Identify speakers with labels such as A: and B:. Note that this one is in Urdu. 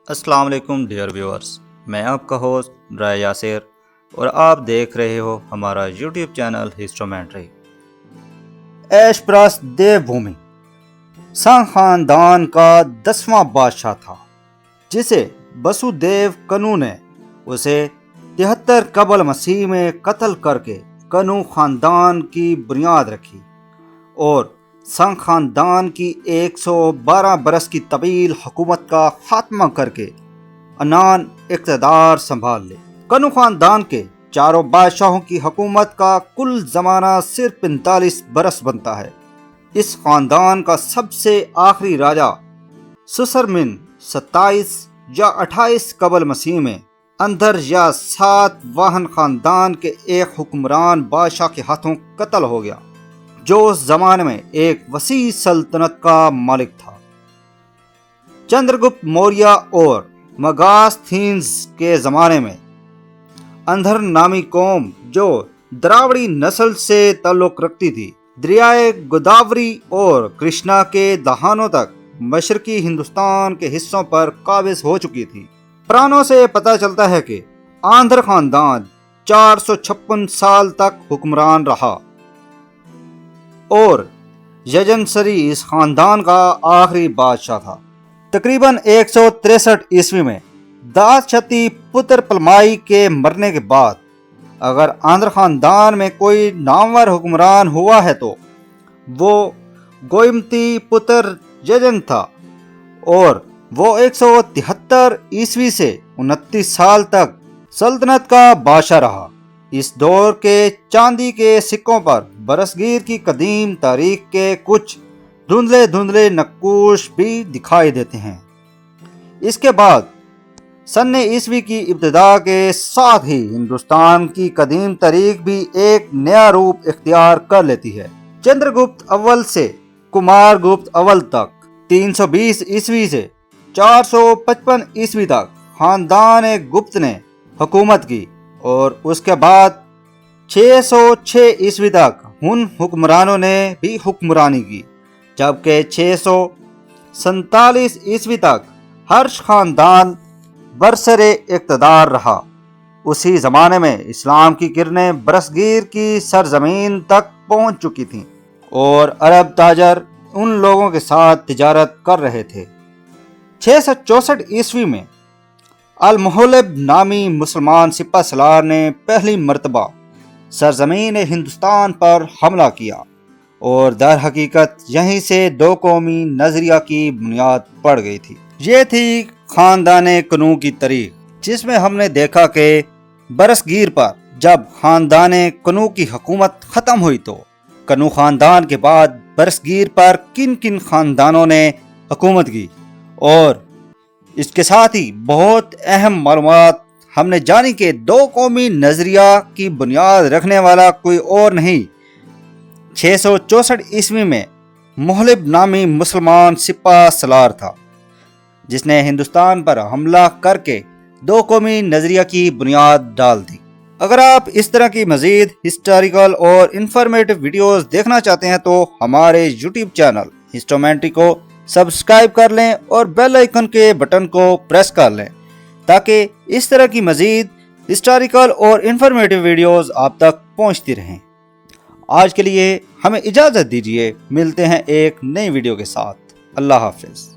A: السلام علیکم ڈیئر ویورز، میں آپ کا ہوسٹ برائے یاسر اور آپ دیکھ رہے ہو ہمارا یوٹیوب چینل ہسٹومینٹری۔ ایش پرست دیو بھومی سنگ خاندان کا 10واں بادشاہ تھا، جسے بسو دیو کنو نے اسے 73 قبل مسیح میں قتل کر کے کنو خاندان کی بنیاد رکھی اور سنگ خاندان کی 112 برس کی طویل حکومت کا خاتمہ کر کے انان اقتدار سنبھال لے۔ کنو خاندان کے چاروں بادشاہوں کی حکومت کا کل زمانہ صرف 45 برس بنتا ہے۔ اس خاندان کا سب سے آخری راجہ سسرمن 27 یا 28 قبل مسیح میں اندر یا سات واہن خاندان کے ایک حکمران بادشاہ کے ہاتھوں قتل ہو گیا، جو اس زمانے میں ایک وسیع سلطنت کا مالک تھا۔ چندرگپت موریہ اور مگاستھینز کے زمانے میں اندھر نامی قوم جو دراوڑی نسل سے تعلق رکھتی تھی، دریائے گوداوری اور کرشنا کے دہانوں تک مشرقی ہندوستان کے حصوں پر قابض ہو چکی تھی۔ پرانوں سے پتہ چلتا ہے کہ آندھر خاندان 456 سال تک حکمران رہا اور یجنسری اس خاندان کا آخری بادشاہ تھا۔ تقریباً 163 عیسوی میں داشتی پتر پلمائی کے مرنے کے بعد اگر آندھر خاندان میں کوئی نامور حکمران ہوا ہے تو وہ گومتی پتر یجن تھا، اور وہ 173 عیسوی سے 29 سال تک سلطنت کا بادشاہ رہا۔ اس دور کے چاندی کے سکوں پر برصغیر کی قدیم تاریخ کے کچھ دھندلے نقوش بھی دکھائی دیتے ہیں۔ اس کے بعد سن عیسوی کی ابتدا کے ساتھ ہی ہندوستان کی قدیم تاریخ بھی ایک نیا روپ اختیار کر لیتی ہے۔ چندرگپت اول سے کمار گپت اول تک 320 عیسوی سے 455 عیسوی تک خاندان گپت نے حکومت کی، اور اس کے بعد 606 عیسوی تک ان حکمرانوں نے بھی حکمرانی کی، جبکہ 647 عیسوی تک ہرش خاندان برسر اقتدار رہا۔ اسی زمانے میں اسلام کی کرنیں برصغیر کی سرزمین تک پہنچ چکی تھیں اور عرب تاجر ان لوگوں کے ساتھ تجارت کر رہے تھے۔ 664 عیسوی میں المحلب نامی مسلمان سپہ سالار نے پہلی مرتبہ سرزمین ہندوستان پر حملہ کیا، اور در حقیقت یہیں سے دو قومی نظریہ کی بنیاد پڑ گئی تھی۔ یہ تھی خاندان کنو کی تاریخ، جس میں ہم نے دیکھا کہ برصغیر پر جب خاندان کنو کی حکومت ختم ہوئی تو کنو خاندان کے بعد برصغیر پر کن کن خاندانوں نے حکومت کی، اور اس کے ساتھ ہی بہت اہم معلومات ہم نے جانی کہ دو قومی نظریہ کی بنیاد رکھنے والا کوئی اور نہیں، 664 عیسوی میں محلب نامی مسلمان سپہ سالار تھا، جس نے ہندوستان پر حملہ کر کے دو قومی نظریہ کی بنیاد ڈال دی۔ اگر آپ اس طرح کی مزید ہسٹوریکل اور انفارمیٹو ویڈیوز دیکھنا چاہتے ہیں تو ہمارے یوٹیوب چینل ہسٹومینٹری کو سبسکرائب کر لیں اور بیل آئیکن کے بٹن کو پریس کر لیں، تاکہ اس طرح کی مزید ہسٹوریکل اور انفارمیٹو ویڈیوز آپ تک پہنچتی رہیں۔ آج کے لیے ہمیں اجازت دیجیے، ملتے ہیں ایک نئی ویڈیو کے ساتھ۔ اللہ حافظ۔